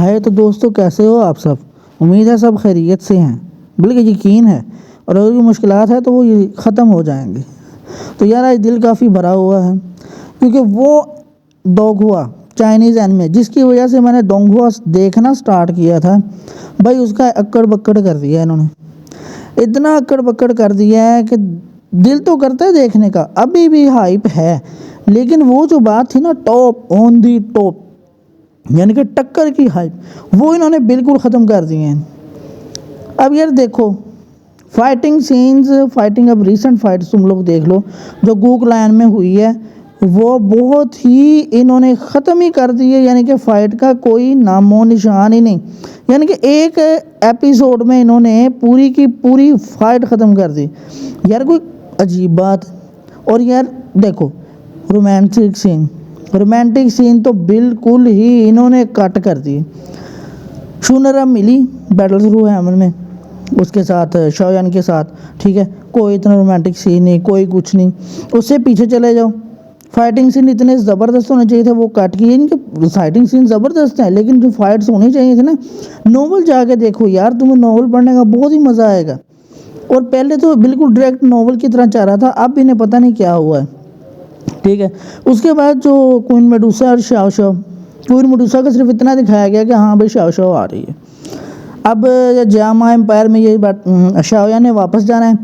हाय तो दोस्तों, कैसे हो आप सब। उम्मीद है सब खैरियत से हैं। बल्कि यकीन है, और अगर कोई मुश्किलात है तो वो ये ख़त्म हो जाएंगी। तो यार आज दिल काफ़ी भरा हुआ है, क्योंकि वो डोंगहुआ चाइनीज़ एनिमे जिसकी वजह से मैंने डोंगहुआ देखना स्टार्ट किया था, भाई उसका अक्कड़ बक्कड़ कर दिया इन्होंने। इतना अक्कड़ बक्कड़ कर दिया है कि दिल तो करता है देखने का, अभी भी हाइप है। लेकिन वो जो बात थी ना, टॉप ऑन दी टॉप, यानी कि टक्कर की हाइप, वो इन्होंने बिल्कुल ख़त्म कर दिए हैं। अब यार देखो, फाइटिंग सीन्स, फाइटिंग, अब रिसेंट फाइट्स तुम लोग देख लो जो गूक लायन में हुई है, वो बहुत ही इन्होंने ख़त्म ही कर दी है। यानी कि फ़ाइट का कोई नामो निशान ही नहीं। यानी कि एक एपिसोड में इन्होंने पूरी की पूरी फाइट ख़त्म कर दी। यार कोई अजीब बात। और यार देखो, रोमांटिक सीन तो बिल्कुल ही इन्होंने कट कर दिए। शूनरम मिली बैटल थ्रू हेवन में उसके साथ, शाओयान के साथ, ठीक है, कोई इतना रोमांटिक सीन नहीं, कोई कुछ नहीं। उससे पीछे चले जाओ, फाइटिंग सीन इतने ज़बरदस्त होने चाहिए थे, वो काट किए। इनके फाइटिंग सीन ज़बरदस्त हैं, लेकिन जो फाइट्स होनी चाहिए थी ना, नोवेल जाके देखो यार, तुम्हें नोवेल पढ़ने का बहुत ही मज़ा आएगा। और पहले तो बिल्कुल डायरेक्ट नोवेल की तरह चाह रहा था, अब इन्हें पता नहीं क्या हुआ है, ठीक है। उसके बाद जो क्वीन मेडुसा और शाओ शाओ, क्वीन मेडुसा का सिर्फ इतना दिखाया गया कि हाँ भाई शाओ शाओ आ रही है। अब जामा एम्पायर में ये बात, शाओया ने वापस जाना है,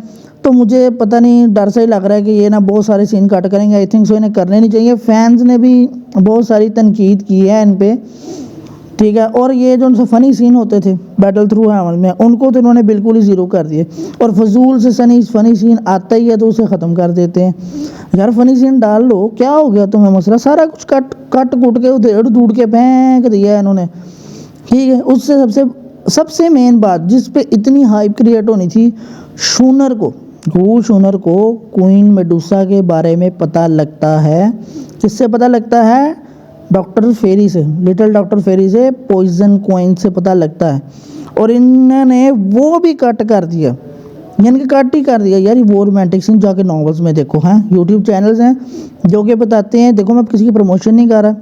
तो मुझे पता नहीं, डर से ही लग रहा है कि ये ना बहुत सारे सीन कट करेंगे। आई थिंक सो इन्हें करने नहीं चाहिए। फैंस ने भी बहुत सारी तनकीद की है इन पे, ठीक है। और ये जो उनसे फ़नी सीन होते थे बैटल थ्रू हेवन में, उनको तो इन्होंने बिल्कुल ही ज़ीरो कर दिए। और फजूल से फ़नी सीन आता ही है तो उसे ख़त्म कर देते हैं। यार फ़नी सीन डाल लो, क्या हो गया तुम्हें मसला। सारा कुछ कट कट कुट के उधेड़ धूड़ के फेंक दिया है इन्होंने, ठीक है। उससे सबसे मेन बात जिस पे इतनी हाइप क्रिएट होनी थी, शूनर को क्वीन मेडुसा के बारे में पता लगता है। किससे पता लगता है? डॉक्टर फेरी से, लिटिल डॉक्टर फेरी से, पॉइजन क्वीन से पता लगता है। और इन्होंने वो भी कट कर दिया, यानी कि कट ही कर दिया। यार वो रोमांटिक सीन जाके नॉवेल्स में देखो, हैं यूट्यूब चैनल्स हैं जो कि बताते हैं। देखो मैं किसी की प्रमोशन नहीं कर रहा,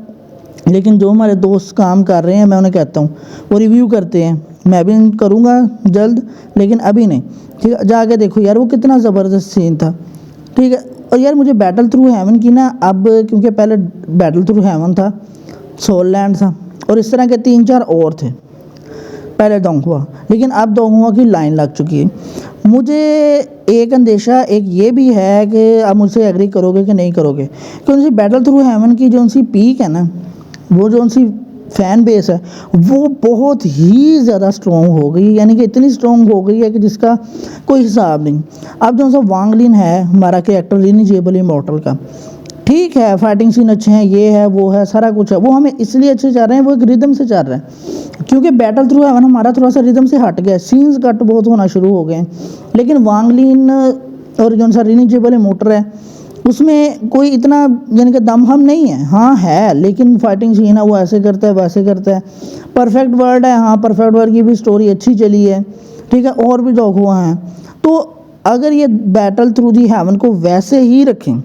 लेकिन जो हमारे दोस्त काम कर रहे हैं मैं उन्हें कहता हूँ वो रिव्यू करते हैं। मैं भी करूँगा जल्द, लेकिन अभी नहीं, ठीक है। जाके देखो यार वो कितना ज़बरदस्त सीन था, ठीक है। और यार मुझे बैटल थ्रू हेवन की ना, अब क्योंकि पहले बैटल थ्रू हेवन था, सोल लैंड था, और इस तरह के 3-4 और थे पहले डोंगहुआ, लेकिन अब डोंगहुआ की लाइन लग चुकी है। मुझे एक अंदेशा एक ये भी है कि आप मुझसे एग्री करोगे कि नहीं करोगे, क्योंकि बैटल थ्रू हेवन की जो उनकी पीक है ना, वो जो उनकी फ़ैन बेस है, वो बहुत ही ज़्यादा स्ट्रॉन्ग हो गई। यानी कि इतनी स्ट्रॉन्ग हो गई है कि जिसका कोई हिसाब नहीं। अब जो सा वांग लिन है हमारा कैरेक्टर रिनीजेबल इमॉर्टल का, ठीक है, फाइटिंग सीन अच्छे हैं, ये है वो है, सारा कुछ है। वो हमें इसलिए अच्छे चल रहे हैं, वो एक रिदम से चल रहे हैं, क्योंकि बैटल थ्रू हेवन हमारा थोड़ा सा रिदम से हट गया, सीन्स कट बहुत होना शुरू हो गए। लेकिन वांग लिन और जो सा रिनीजेबल इमॉर्टल है, उसमें कोई इतना यानी कि दम हम नहीं है। हाँ है, लेकिन फाइटिंग सीन है वो ऐसे करता है वैसे करता है। परफेक्ट वर्ल्ड है, हाँ परफेक्ट वर्ल्ड की भी स्टोरी अच्छी चली है, ठीक है। और भी डॉग हुआ हैं। तो अगर ये बैटल थ्रू दी हेवन को वैसे ही रखें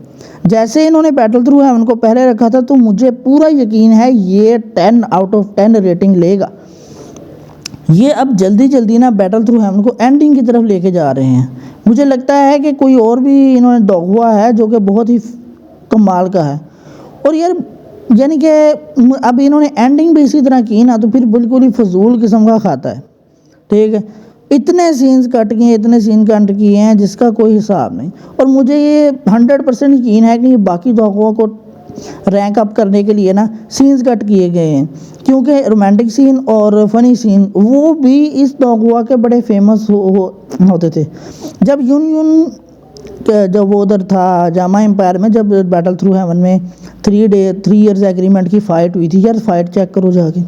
जैसे इन्होंने बैटल थ्रू हेवन को पहले रखा था, तो मुझे पूरा यकीन है ये 10 आउट ऑफ 10 रेटिंग लेगा। ये अब जल्दी ना बैटल थ्रू हेवन को एंडिंग की तरफ लेके जा रहे हैं। मुझे लगता है कि कोई और भी इन्होंने डोंगहुआ है जो कि बहुत ही कमाल का है। और यार यानी कि अब इन्होंने एंडिंग भी इसी तरह की ना, तो फिर बिल्कुल ही फजूल किस्म का खाता है, ठीक है। इतने सीन्स कट किए हैं जिसका कोई हिसाब नहीं। और मुझे ये 100% यकीन है कि बाकी डोंगहुआ को रैंक अप करने के लिए ना सीन्स कट किए गए हैं, क्योंकि रोमांटिक सीन और फनी सीन वो भी इस डोंगहुआ के बड़े फेमस होते थे। जब जब वो उधर था जामा एम्पायर में, जब बैटल थ्रू हेवन में 3 इयर्स एग्रीमेंट की फ़ाइट हुई थी, यार फाइट चेक करो जाके,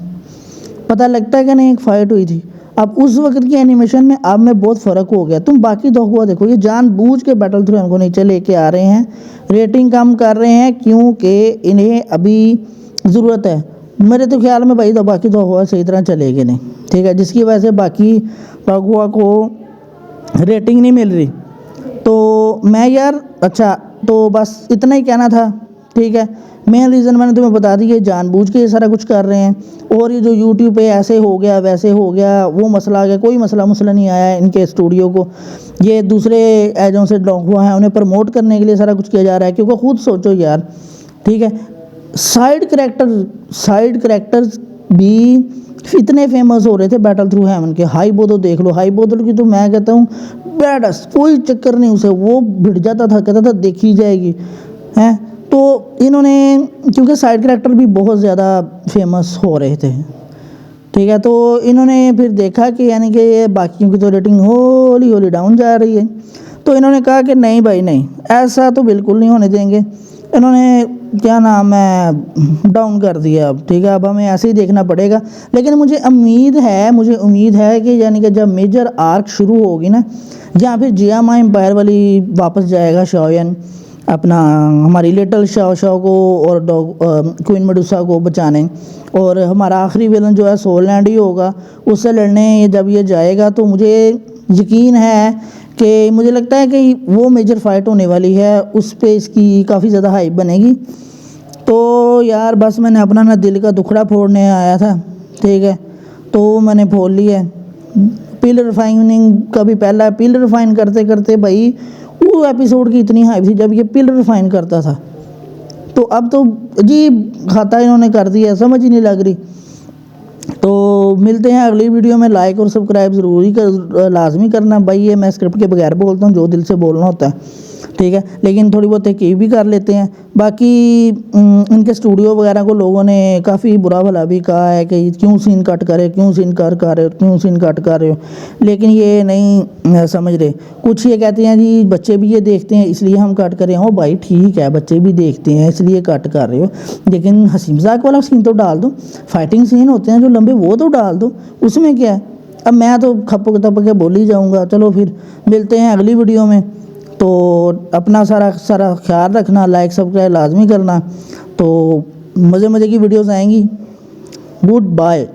पता लगता है कि नहीं एक फ़ाइट हुई थी। अब उस वक्त की एनिमेशन में अब में बहुत फ़र्क हो गया। तुम बाकी डोंगहुआ देखो, ये जानबूझ के बैटल थ्रू हेवन को नीचे लेके आ रहे हैं, रेटिंग कम कर रहे हैं, क्योंकि इन्हें अभी ज़रूरत है। मेरे तो ख्याल में भाई तो बाकी डोंगहुआ सही तरह चलेगी नहीं, ठीक है, जिसकी वजह से बाकी डोंगहुआ को रेटिंग नहीं मिल रही। तो मैं यार अच्छा, तो बस इतना ही कहना था, ठीक है। मेन रीज़न मैंने तुम्हें बता दी, ये जानबूझ के ये सारा कुछ कर रहे हैं। और ये जो यूट्यूब पे ऐसे हो गया वैसे हो गया वो मसला आ गया, कोई मसला नहीं आया है इनके स्टूडियो को। ये दूसरे एजों से हुआ है, उन्हें प्रमोट करने के लिए सारा कुछ किया जा रहा है। क्योंकि खुद सोचो यार, ठीक है, साइड करेक्टर्स भी इतने फेमस हो रहे थे बैटल थ्रू हेवन के। हाई बोदो देख लो, हाई बोदो की तो मैं कहता हूँ बैडस, कोई चक्कर नहीं उसे, वो भिड़ जाता था, कहता था देखी जाएगी हैं। तो इन्होंने क्योंकि साइड कैरेक्टर भी बहुत ज़्यादा फेमस हो रहे थे, ठीक है, तो इन्होंने फिर देखा कि यानी कि ये बाकियों की तो रेटिंग हौली हौली डाउन जा रही है, तो इन्होंने कहा कि नहीं भाई नहीं, ऐसा तो बिल्कुल नहीं होने देंगे। इन्होंने क्या नाम है डाउन कर दिया। अब ठीक है, अब हमें ऐसे ही देखना पड़ेगा। लेकिन मुझे उम्मीद है कि यानी कि जब मेजर आर्क शुरू होगी ना, या फिर जियामा एम्पायर वाली वापस जाएगा शाओयन अपना हमारी लिटिल शाओ को और क्वीन मेडुसा को बचाने, और हमारा आखिरी विलन जो है सोलैंड ही होगा, उससे लड़ने जब ये जाएगा, तो मुझे यकीन है कि मुझे लगता है कि वो मेजर फाइट होने वाली है, उस पे इसकी काफ़ी ज़्यादा हाइप बनेगी। तो यार बस मैंने अपना ना दिल का दुखड़ा फोड़ने आया था, ठीक है, तो मैंने फोड़ लिया। पिलर रिफाइनिंग का भी पहला पिलर रिफाइन करते करते भाई वो एपिसोड की इतनी हाइप थी जब ये पिलर रिफाइन करता था, तो अब तो अजीब खाता इन्होंने कर दिया, समझ ही नहीं लग रही। तो मिलते हैं अगली वीडियो में। लाइक और सब्सक्राइब ज़रूरी लाजमी करना भाई, ये मैं स्क्रिप्ट के बगैर बोलता हूँ, जो दिल से बोलना होता है, ठीक है, लेकिन थोड़ी बहुत तहकीब भी कर लेते हैं। बाकी इनके स्टूडियो वगैरह को लोगों ने काफ़ी बुरा भला भी कहा है कि क्यों सीन कट करे, क्यों सीन कट कर रहे हो, लेकिन ये नहीं समझ रहे। कुछ ये कहते हैं जी बच्चे भी ये देखते हैं इसलिए हम कट कर रहे हैं। हो भाई ठीक है, बच्चे भी देखते हैं इसलिए कट कर रहे हो, लेकिन हंसी मजाक वाला सीन तो डाल दो, फाइटिंग सीन होते हैं जो लंबे वो तो डाल दो, उसमें क्या है। अब मैं तो खप तप के बोल ही जाऊँगा। चलो फिर मिलते हैं अगली वीडियो में। तो अपना सारा ख्याल रखना, लाइक सब्सक्राइब लाजमी करना, तो मज़े की वीडियोस आएंगी। Good bye.